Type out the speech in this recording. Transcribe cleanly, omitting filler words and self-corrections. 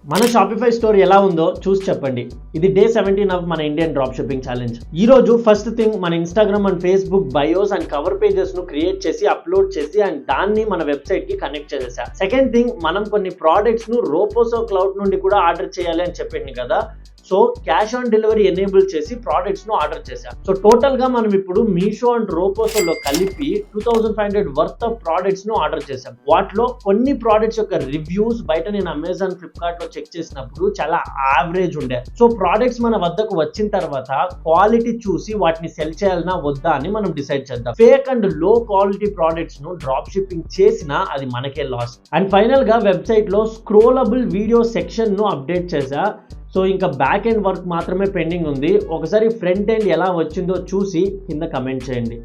మన Shopify store ఎలా ఉందో చూసి చెప్పండి. ఇది డే 17 ఆఫ్ మన ఇండియన్ డ్రాప్ షిప్పింగ్ ఛాలెంజ్. ఈ రోజు ఫస్ట్ థింగ్ మన Instagram and Facebook bias and cover pages ను క్రియేట్ చేసి అప్లోడ్ చేసి అండ్ దాన్ని మన వెబ్సైట్ కి కనెక్ట్ చేసేసా. సెకండ్ థింగ్, మనం కొన్ని ప్రోడక్ట్స్ ను రోపోసో క్లౌడ్ నుండి కూడా ఆర్డర్ చేయాలి అని చెప్పింది కదా. So cash on delivery enable చేసి ప్రోడక్ట్స్ ను ఆర్డర్ చేశాం. సో టోటల్ గా మనం ఇప్పుడు మీషో అండ్ రోపోసోలో కలిపి 2500 వర్త్ ఆఫ్ ప్రోడక్ట్స్ ను ఆర్డర్ చేశాం. వాటిలో కొన్ని ప్రోడక్ట్స్ యొక్క రివ్యూస్ బయట నేను అమెజాన్, ఫ్లిప్కార్ట్ లో చెక్ చేసినప్పుడు చాలా యావరేజ్ ఉండే. సో ప్రోడక్ట్స్ మన వద్దకు వచ్చిన తర్వాత క్వాలిటీ చూసి వాటిని సెల్ చేయాలన్నా వద్దా అని మనం డిసైడ్ చేద్దాం. ఫేక్ అండ్ లో క్వాలిటీ ప్రోడక్ట్స్ ను డ్రాప్ షిప్పింగ్ చేసినా అది మనకే లాస్. అండ్ ఫైనల్ గా వెబ్సైట్ లో స్క్రోలబుల్ వీడియో సెక్షన్ ను అప్డేట్ చేసా. సో ఇంకా బ్యాక్ ఎండ్ వర్క్ మాత్రమే పెండింగ్ ఉంది. ఒకసారి ఫ్రంట్ ఎండ్ ఎలా వచ్చిందో చూసి కింద కమెంట్ చేయండి.